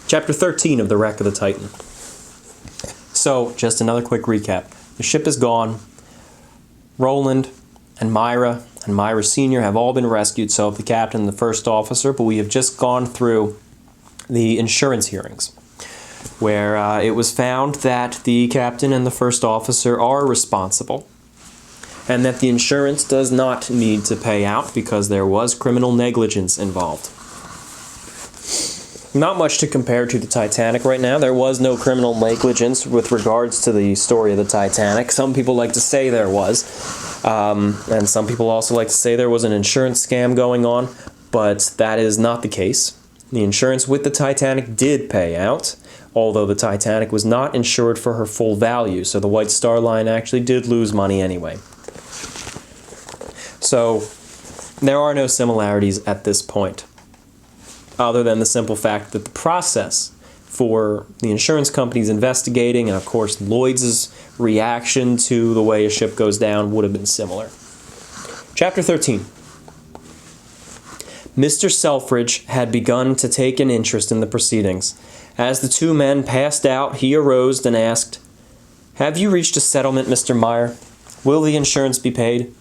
Chapter 13 of The Wreck of the Titan. So, just another quick recap. The ship is gone. Roland and Myra Sr. have all been rescued, so have the captain and the first officer, but we have just gone through the insurance hearings, where it was found that the captain and the first officer are responsible, and that the insurance does not need to pay out because there was criminal negligence involved. Not much to compare to the Titanic right now. There was no criminal negligence with regards to the story of the Titanic. Some people like to say there was, and some people also like to say there was an insurance scam going on, but that is not the case. The insurance with the Titanic did pay out, although the Titanic was not insured for her full value, so the White Star Line actually did lose money anyway. So, there are no similarities at this point, other than the simple fact that the process for the insurance companies investigating, and of course Lloyd's reaction to the way a ship goes down would have been similar. Chapter 13. Mr. Selfridge had begun to take an interest in the proceedings. As the two men passed out, he arose and asked, "Have you reached a settlement, Mr. Meyer? Will the insurance be paid?"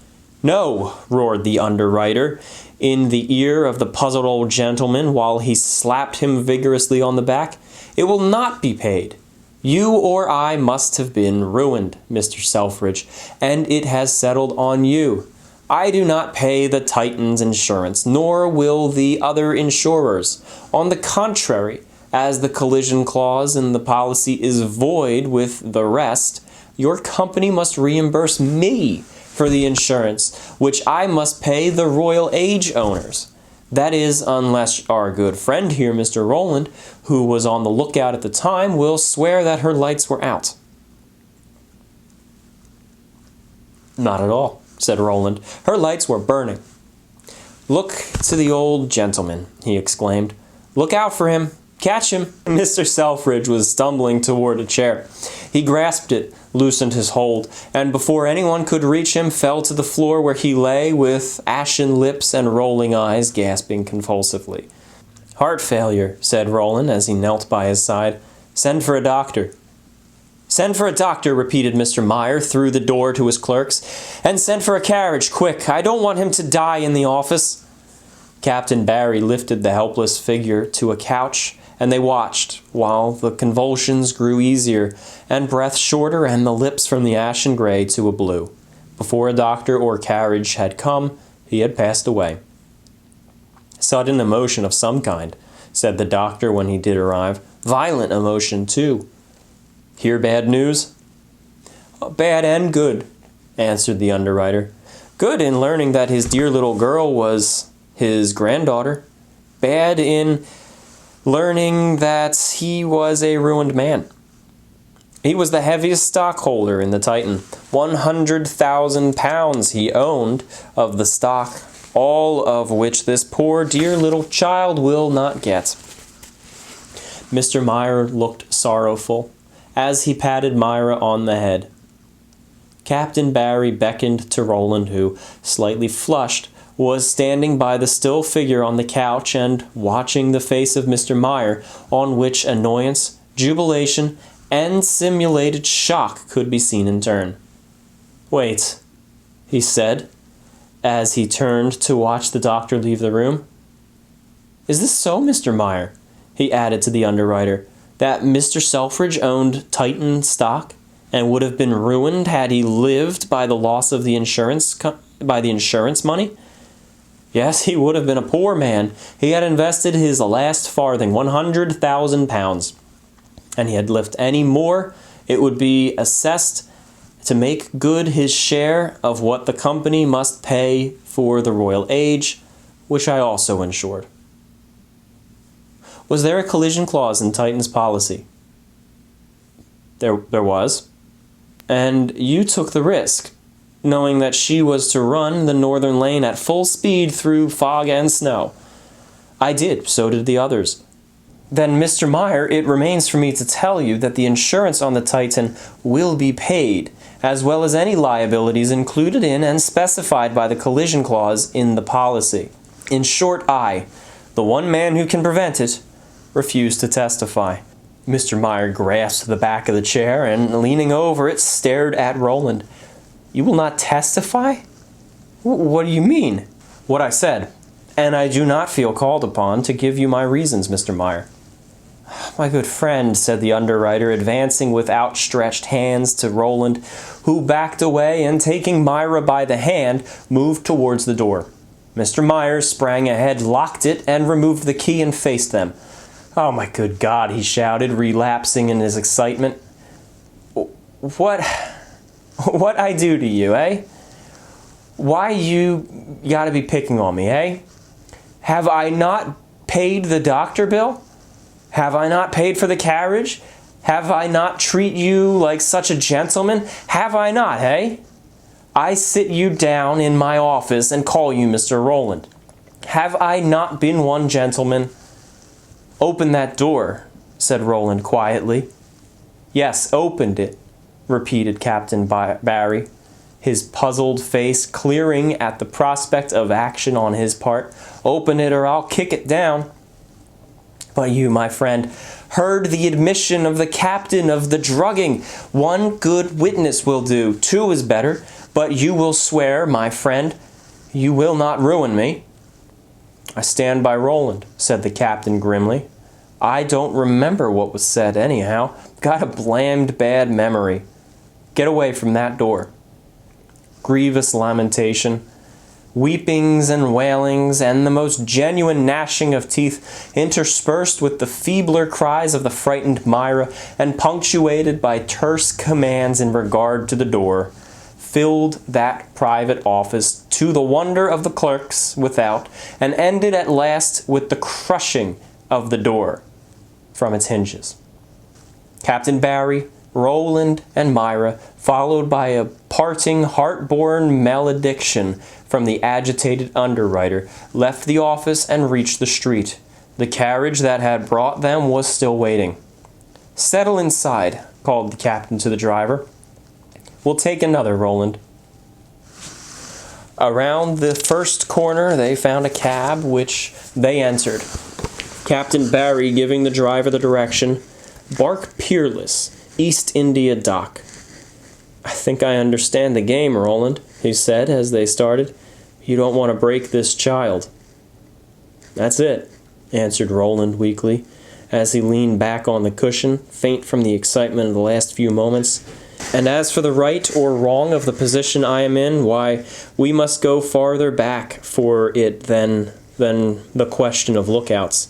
"No," roared the underwriter in the ear of the puzzled old gentleman while he slapped him vigorously on the back. "It will not be paid. You or I must have been ruined, Mr. Selfridge, and it has settled on you. I do not pay the Titan's insurance, nor will the other insurers. On the contrary, as the collision clause in the policy is void with the rest, your company must reimburse me for the insurance, which I must pay the Royal Age owners. That is, unless our good friend here, Mr. Roland, who was on the lookout at the time, will swear that her lights were out." "Not at all," said Roland. "Her lights were burning." "Look to the old gentleman," he exclaimed. "Look out for him. Catch him." Mr. Selfridge was stumbling toward a chair. He grasped it, loosened his hold, and before anyone could reach him, fell to the floor where he lay with ashen lips and rolling eyes, gasping convulsively. "Heart failure," said Roland as he knelt by his side. "Send for a doctor." "Send for a doctor," repeated Mr. Meyer through the door to his clerks. "And send for a carriage, quick. I don't want him to die in the office." Captain Barry lifted the helpless figure to a couch, and they watched while the convulsions grew easier and breath shorter and the lips from the ashen gray to a blue. Before a doctor or carriage had come, he had passed away. "Sudden emotion of some kind," said the doctor when he did arrive. "Violent emotion, too. Hear bad news?" "Bad and good," answered the underwriter. "Good in learning that his dear little girl was his granddaughter. Bad in learning that he was a ruined man. He was the heaviest stockholder in the Titan. 100,000 pounds he owned of the stock, all of which this poor dear little child will not get." Mr. Meyer looked sorrowful as he patted Myra on the head. Captain Barry beckoned to Roland, who, slightly flushed, was standing by the still figure on the couch and watching the face of Mr. Meyer, on which annoyance, jubilation, and simulated shock could be seen in turn. "Wait," he said, as he turned to watch the doctor leave the room. "Is this so, Mr. Meyer?" he added to the underwriter, "that Mr. Selfridge owned Titan stock and would have been ruined had he lived by the loss of the insurance money?" "Yes, he would have been a poor man. He had invested his last farthing, 100,000 pounds. And he had left any more, it would be assessed to make good his share of what the company must pay for the Royal Age, which I also insured." "Was there a collision clause in Titan's policy?" There was. "And you took the risk, knowing that she was to run the northern lane at full speed through fog and snow?" "I did, so did the others." "Then, Mr. Meyer, it remains for me to tell you that the insurance on the Titan will be paid, as well as any liabilities included in and specified by the collision clause in the policy. In short, I, the one man who can prevent it, refused to testify. Mr. Meyer grasped the back of the chair and, leaning over it, stared at Roland. "You will not testify? What do you mean?" "What I said, and I do not feel called upon to give you my reasons, Mr. Meyer." "My good friend," said the underwriter, advancing with outstretched hands to Roland, who backed away and, taking Myra by the hand, moved towards the door. Mr. Myers sprang ahead, locked it, and removed the key and faced them. "Oh, my good God," he shouted, relapsing in his excitement. What I do to you, eh? Why you gotta be picking on me, eh? Have I not paid the doctor bill? Have I not paid for the carriage? Have I not treat you like such a gentleman? Have I not, eh? I sit you down in my office and call you Mr. Roland. Have I not been one gentleman?" "Open that door," said Roland quietly. "Yes, opened it," repeated Captain Barry, his puzzled face clearing at the prospect of action on his part. "Open it or I'll kick it down." "But you, my friend, heard the admission of the captain of the drugging. One good witness will do. Two is better. But you will swear, my friend, you will not ruin me." "I stand by Roland," said the captain grimly. "I don't remember what was said anyhow. Got a blamed bad memory. Get away from that door." Grievous lamentation, weepings and wailings, and the most genuine gnashing of teeth, interspersed with the feebler cries of the frightened Myra, and punctuated by terse commands in regard to the door, filled that private office to the wonder of the clerks without, and ended at last with the crushing of the door from its hinges. Captain Barry, Roland, and Myra, followed by a parting, heart-born malediction from the agitated underwriter, left the office and reached the street. The carriage that had brought them was still waiting. "Settle inside," called the captain to the driver. "We'll take another, Roland." Around the first corner they found a cab, which they entered, Captain Barry giving the driver the direction, "Bark Peerless, East India Dock." "I think I understand the game, Roland," he said as they started. "You don't want to break this child." "That's it," answered Roland weakly, as he leaned back on the cushion, faint from the excitement of the last few moments. "And as for the right or wrong of the position I am in, why, we must go farther back for it than the question of lookouts.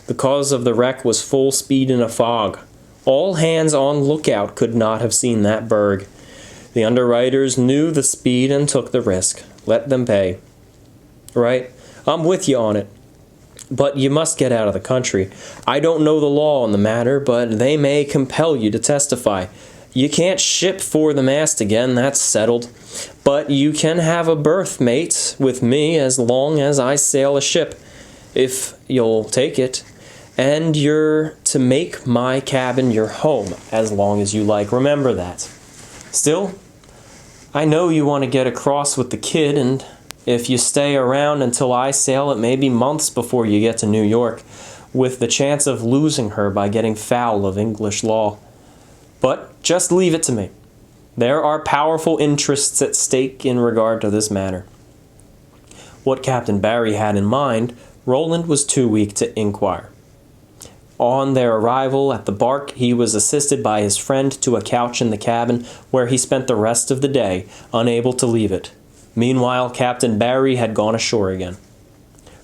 The cause of the wreck was full speed in a fog. All hands on lookout could not have seen that berg. The underwriters knew the speed and took the risk. Let them pay." "Right, I'm with you on it. But you must get out of the country. I don't know the law on the matter, but they may compel you to testify. You can't ship for the mast again, that's settled. But you can have a berth, mate, with me as long as I sail a ship, if you'll take it. And you're to make my cabin your home as long as you like. Remember that. Still, I know you want to get across with the kid, and if you stay around until I sail, it may be months before you get to New York, with the chance of losing her by getting foul of English law. But just leave it to me. There are powerful interests at stake in regard to this matter." What Captain Barry had in mind, Roland was too weak to inquire. On their arrival at the bark, he was assisted by his friend to a couch in the cabin, where he spent the rest of the day, unable to leave it. Meanwhile, Captain Barry had gone ashore again.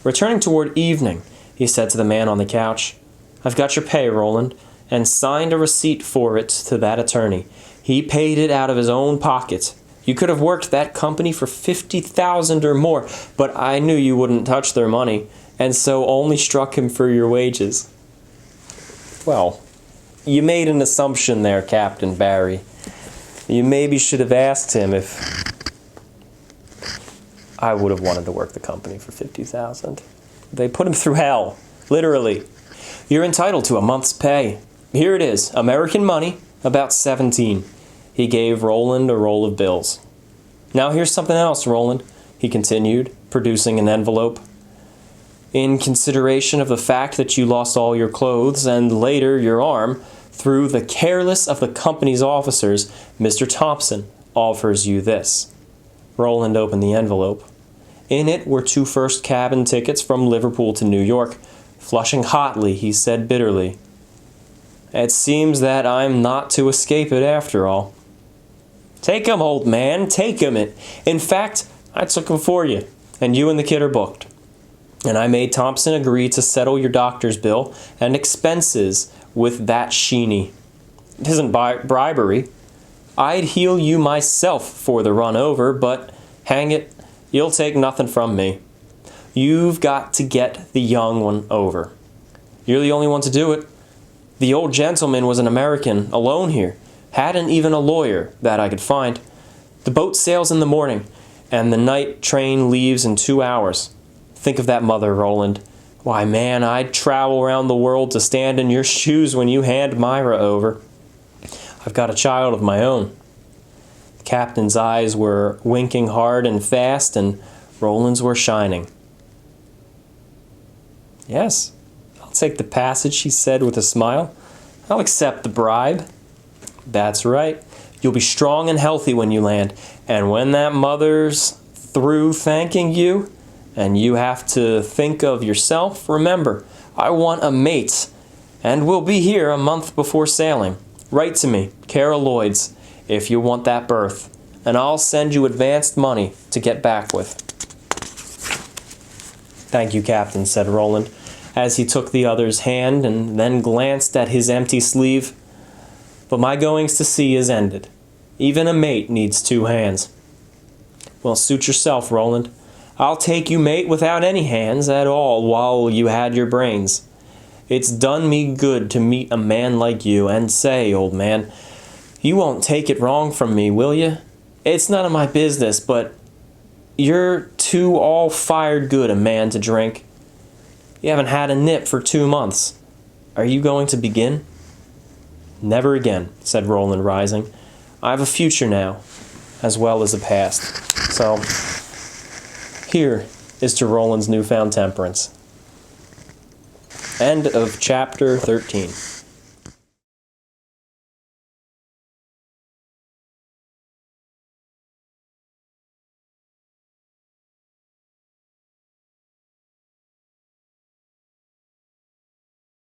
Returning toward evening, he said to the man on the couch, "I've got your pay, Roland, and signed a receipt for it to that attorney. He paid it out of his own pocket. You could have worked that company for 50,000 or more, but I knew you wouldn't touch their money, and so only struck him for your wages." "Well, you made an assumption there, Captain Barry. You maybe should have asked him if I would have wanted to work the company for 50,000. They put him through hell, literally. You're entitled to a month's pay. Here it is, American money, about 17. He gave Roland a roll of bills. "Now here's something else, Roland," he continued, producing an envelope. in consideration of the fact that you lost all your clothes and later your arm, through the careless of the company's officers, Mr. Thompson offers you this." Roland opened the envelope. In it were 2 first cabin tickets from Liverpool to New York. Flushing hotly, he said bitterly, "It seems that I'm not to escape it after all." "Take 'em, old man, take 'em. In fact, I took 'em for you, and you and the kid are booked. And I made Thompson agree to settle your doctor's bill and expenses with that sheeny. It isn't bribery. I'd heal you myself for the run over, but hang it, you'll take nothing from me. You've got to get the young one over. You're the only one to do it. The old gentleman was an American, alone here. Hadn't even a lawyer that I could find. The boat sails in the morning, and the night train leaves in 2 hours. Think of that mother, Roland. Why, man, I'd travel around the world to stand in your shoes when you hand Myra over. I've got a child of my own." The captain's eyes were winking hard and fast, and Roland's were shining. "Yes, I'll take the passage," he said with a smile. "I'll accept the bribe." "That's right. You'll be strong and healthy when you land, and when that mother's through thanking you, and you have to think of yourself, remember, I want a mate, and we'll be here a month before sailing. Write to me, Cara Lloyd's, if you want that berth, and I'll send you advanced money to get back with." "Thank you, Captain," said Roland, as he took the other's hand and then glanced at his empty sleeve. "But my goings to sea is ended. Even a mate needs 2 hands." "Well, suit yourself, Roland. I'll take you mate without any hands at all while you had your brains. It's done me good to meet a man like you, and say, old man, you won't take it wrong from me, will you? It's none of my business, but you're too all-fired good a man to drink. You haven't had a nip for 2 months. Are you going to begin?" "Never again," said Roland, rising. "I have a future now, as well as a past. So, here is to Roland's newfound temperance." End of chapter 13.